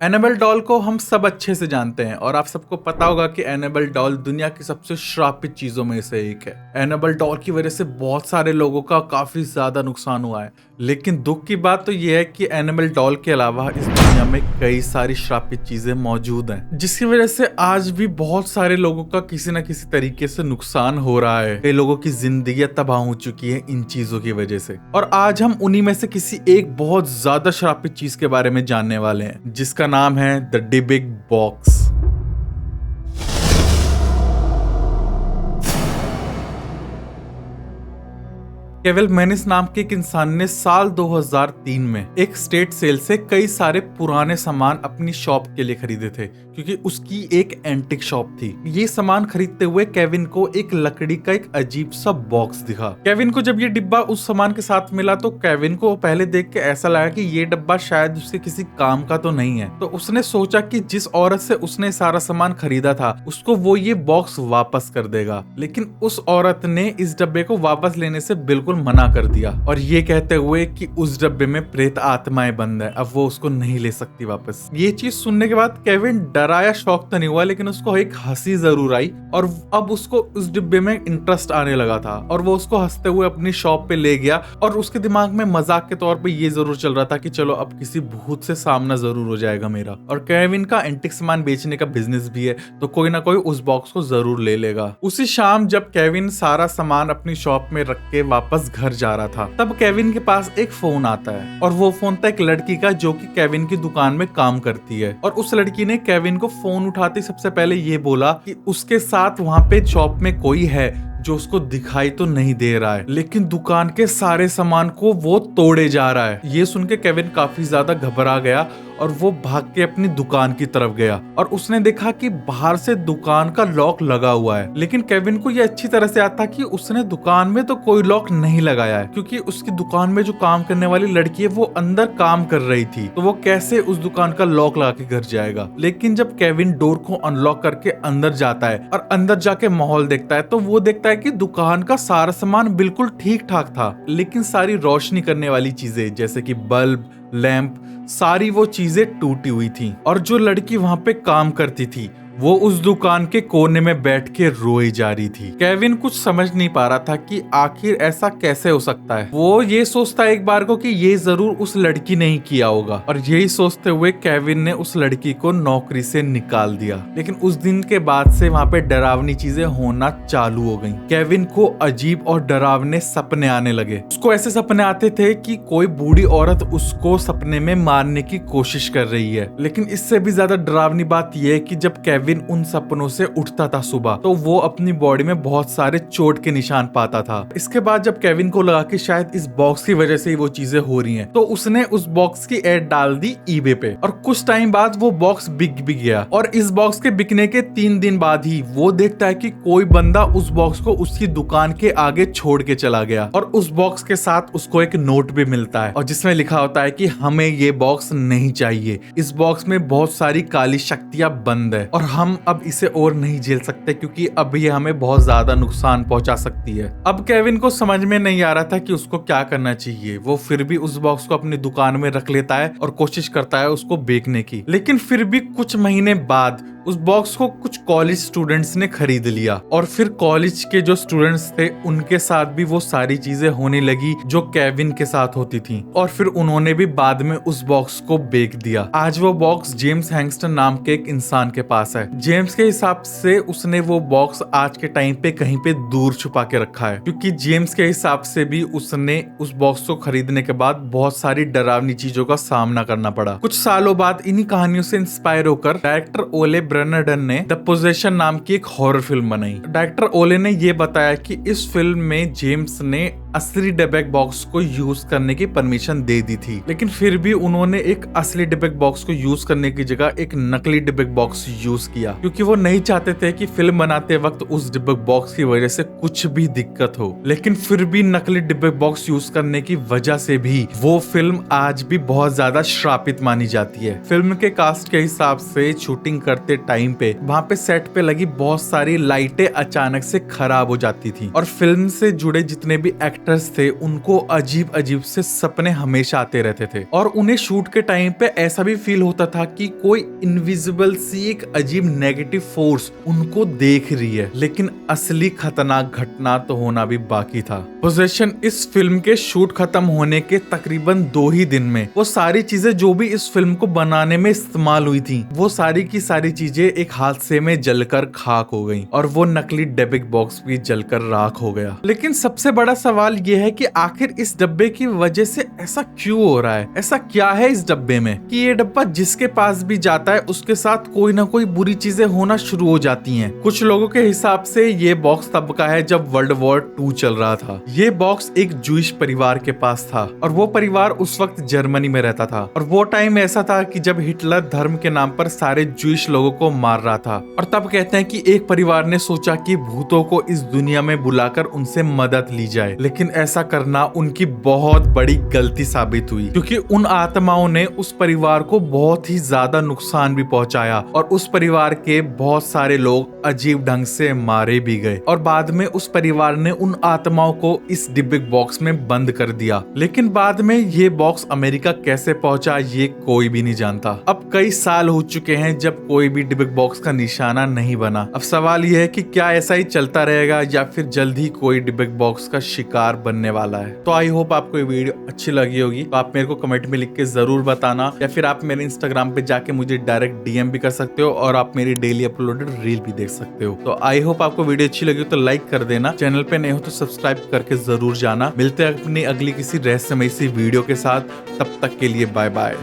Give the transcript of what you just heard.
Annabelle doll को हम सब अच्छे से जानते हैं और आप सबको पता होगा कि एनाबेल डॉल दुनिया की सबसे श्रापित चीजों में से एक है। एनाबेल डॉल की वजह से बहुत सारे लोगों का काफी ज्यादा नुकसान हुआ है, लेकिन दुख की बात तो यह है कि एनाबेल डॉल के अलावा इस दुनिया में कई सारी श्रापित चीजें मौजूद हैं, जिसकी वजह से आज भी बहुत सारे लोगों का किसी न किसी तरीके से नुकसान हो रहा है। कई लोगों की जिंदगी तबाह हो चुकी है इन चीजों की वजह से। और आज हम उन्हीं में से किसी एक बहुत ज्यादा श्रापित चीज के बारे में जानने वाले हैं, जिसका नाम है द डिबिग बॉक्स। केविल मेनिस नाम के एक इंसान ने साल 2003 में एक स्टेट सेल से कई सारे पुराने सामान अपनी शॉप के लिए खरीदे थे, क्योंकि उसकी एक एंटिक शॉप थी। ये सामान खरीदते हुए केविन को एक लकड़ी का एक अजीब सा बॉक्स दिखा। केविन को जब ये डिब्बा उस सामान के साथ मिला तो केविन को पहले देख के ऐसा लगा कि ये डब्बा शायद उसके किसी काम का तो नहीं है। तो उसने सोचा कि जिस औरत से उसने सारा सामान खरीदा था उसको वो ये बॉक्स वापस कर देगा, लेकिन उस औरत ने इस डब्बे को वापस लेने से बिल्कुल मना कर दिया, और ये कहते हुए कि उस डब्बे में प्रेत आत्माएं बंद है, अब वो उसको नहीं ले सकती वापस। ये चीज सुनने के बाद केविन डरा या शॉक तो नहीं हुआ, लेकिन उसको एक हंसी जरूर आई, और अब उसको उस डिब्बे में इंटरेस्ट आने लगा था, और वो उसको हंसते हुए अपनी शॉप पे ले गया। और उसके दिमाग में मजाक के तौर पे ये जरूर चल रहा था कि चलो अब किसी भूत से सामना जरूर हो जाएगा मेरा। और केविन का एंटिक सामान बेचने का बिजनेस भी है, तो कोई ना कोई उस बॉक्स को जरूर ले लेगा। उसी शाम जब केविन सारा सामान अपनी शॉप में रख के वापस घर जा रहा था, तब केविन के पास एक फोन आता है, और वो फोन था एक लड़की का जो कि केविन की दुकान में काम करती है। और उस लड़की ने केविन को फोन उठाते सबसे पहले ये बोला कि उसके साथ वहां पे शॉप में कोई है जो उसको दिखाई तो नहीं दे रहा है, लेकिन दुकान के सारे सामान को वो तोड़े जा रहा है। ये सुन के केविन काफी ज्यादा घबरा गया और वो भाग के अपनी दुकान की तरफ गया, और उसने देखा कि बाहर से दुकान का लॉक लगा हुआ है। लेकिन केविन को ये अच्छी तरह से आता कि उसने दुकान में तो कोई लॉक नहीं लगाया है, क्योंकि उसकी दुकान में जो काम करने वाली लड़की है वो अंदर काम कर रही थी, तो वो कैसे उस दुकान का लॉक लगा के घर जाएगा। लेकिन जब केविन डोर को अनलॉक करके अंदर जाता है और अंदर जाके माहौल देखता है, तो वो देखता है कि दुकान का सारा सामान बिल्कुल ठीक ठाक था, लेकिन सारी रोशनी करने वाली चीजें जैसे कि बल्ब, लैंप, सारी वो चीजें टूटी हुई थी। और जो लड़की वहां पे काम करती थी वो उस दुकान के कोने में बैठ के रोई जा रही थी। केविन कुछ समझ नहीं पा रहा था कि आखिर ऐसा कैसे हो सकता है। वो ये सोचता एक बार को कि ये जरूर उस लड़की ने ही किया होगा, और यही सोचते हुए केविन ने उस लड़की को नौकरी से निकाल दिया। लेकिन उस दिन के बाद से वहां पे डरावनी चीजें होना चालू हो गई। केविन को अजीब और डरावने सपने आने लगे। उसको ऐसे सपने आते थे कि कोई बूढ़ी औरत उसको सपने में मारने की कोशिश कर रही है। लेकिन इससे भी ज्यादा डरावनी बात यह है कि जब केविन उन सपनों से उठता था सुबह, तो वो अपनी बॉडी में बहुत सारे चोट के निशान पाता था। इसके बाद जब केविन को लगा कि शायद इस बॉक्स की वजह से ही वो चीजें हो रही हैं, तो उसने उस बॉक्स की एड डाल दी ईबे पे, और कुछ टाइम बाद वो बॉक्स बिक भी गया। और इस बॉक्स के बिकने के 3 दिन बाद ही वो देखता है कि कोई बंदा उस बॉक्स को उसकी दुकान के आगे छोड़ के चला गया, और उस बॉक्स के साथ उसको एक नोट भी मिलता है, और जिसमें लिखा होता है कि हमें ये बॉक्स नहीं चाहिए, इस बॉक्स में बहुत सारी काली शक्तियां बंद है, और हम अब इसे और नहीं झेल सकते, क्योंकि अब ये हमें बहुत ज्यादा नुकसान पहुंचा सकती है। अब केविन को समझ में नहीं आ रहा था कि उसको क्या करना चाहिए। वो फिर भी उस बॉक्स को अपनी दुकान में रख लेता है और कोशिश करता है उसको बेचने की। लेकिन फिर भी कुछ महीने बाद उस बॉक्स को कुछ कॉलेज स्टूडेंट्स ने खरीद लिया, और फिर कॉलेज के जो स्टूडेंट्स थे उनके साथ भी वो सारी चीजें होने लगी जो केविन के साथ होती थी, और फिर उन्होंने भी बाद में उस बॉक्स को बेच दिया। आज वो बॉक्स जेम्स हैंगस्टन नाम के एक इंसान के पास है। जेम्स के हिसाब से उसने वो बॉक्स आज के टाइम पे कहीं पे दूर छुपा के रखा है, क्योंकि जेम्स के हिसाब से भी उसने उस बॉक्स को खरीदने के बाद बहुत सारी डरावनी चीजों का सामना करना पड़ा। कुछ सालों बाद इन्हीं कहानियों से इंस्पायर होकर डायरेक्टर ओले ब्रेनर्डन ने द पोजेशन नाम की एक हॉरर फिल्म बनाई। डायरेक्टर ओले ने ये बताया कि इस फिल्म में जेम्स ने असली डिबिग बॉक्स को यूज करने की परमिशन दे दी थी, लेकिन फिर भी उन्होंने एक असली डिबिग बॉक्स को यूज करने की जगह एक नकली डिबिग बॉक्स यूज किया, क्योंकि वो नहीं चाहते थे कि फिल्म बनाते वक्त उस डिबिग बॉक्स की वजह से कुछ भी दिक्कत हो। लेकिन फिर भी नकली डिबिग बॉक्स यूज करने की वजह से भी वो फिल्म आज भी बहुत ज्यादा श्रापित मानी जाती है। फिल्म के कास्ट के हिसाब से शूटिंग करते टाइम पे वहाँ पे सेट पे लगी बहुत सारी लाइटें अचानक से खराब हो जाती थी, और फिल्म से जुड़े जितने भी एक्टर एक्टर्स थे उनको अजीब अजीब से सपने हमेशा आते रहते थे और उन्हें शूट के टाइम पे ऐसा भी फील होता था कि कोई इनविजिबल सी एक अजीब नेगेटिव फोर्स उनको देख रही है, लेकिन असली खतरनाक घटना तो होना भी बाकी था। पोजेशन इस फिल्म के शूट खत्म होने के तकरीबन 2 ही दिन में वो सारी चीजें जो भी इस फिल्म को बनाने में इस्तेमाल हुई थी वो सारी की सारी चीजें एक हादसे में जलकर खाक हो गई और वो नकली डबिंग बॉक्स भी जलकर राख हो गया। लेकिन सबसे बड़ा सवाल ये है कि आखिर इस डब्बे की वजह से ऐसा क्यों हो रहा है, ऐसा क्या है इस डब्बे में कि ये डब्बा जिसके पास भी जाता है उसके साथ कोई ना कोई बुरी चीजें होना शुरू हो जाती हैं। कुछ लोगों के हिसाब से ये बॉक्स तब का है जब वर्ल्ड वॉर 2 चल रहा था। ये बॉक्स एक जूइश परिवार के पास था और वो परिवार उस वक्त जर्मनी में रहता था और वो टाइम ऐसा था कि जब हिटलर धर्म के नाम पर सारे जूइश लोगों को मार रहा था। और तब कहते हैं कि एक परिवार ने सोचा कि भूतों को इस दुनिया में बुलाकर उनसे मदद ली जाए, लेकिन ऐसा करना उनकी बहुत बड़ी गलती साबित हुई क्योंकि उन आत्माओं ने उस परिवार को बहुत ही ज्यादा नुकसान भी पहुंचाया और उस परिवार के बहुत सारे लोग अजीब ढंग से मारे भी गए और बाद में उस परिवार ने उन आत्माओं को इस डिबिक बॉक्स में बंद कर दिया। लेकिन बाद में ये बॉक्स अमेरिका कैसे पहुंचा ये कोई भी नहीं जानता। अब कई साल हो चुके हैं जब कोई भी डिबिक बॉक्स का निशाना नहीं बना। अब सवाल यह है कि क्या ऐसा ही चलता रहेगा या फिर जल्द ही कोई डिबिक बॉक्स का शिकार बनने वाला है। तो आई होप आपको ये वीडियो अच्छी लगी होगी, तो आप मेरे को कमेंट में लिख के जरूर बताना या फिर आप मेरे इंस्टाग्राम पे जाके मुझे डायरेक्ट डीएम भी कर सकते हो और आप मेरी डेली अपलोडेड रील भी देख सकते हो। तो आई होप आपको वीडियो अच्छी लगी हो तो लाइक कर देना, चैनल पे नए हो तो सब्सक्राइब करके जरूर जाना। मिलते हैं अपनी अगली किसी रहस्यमय सी वीडियो के साथ, तब तक के लिए बाय बाय।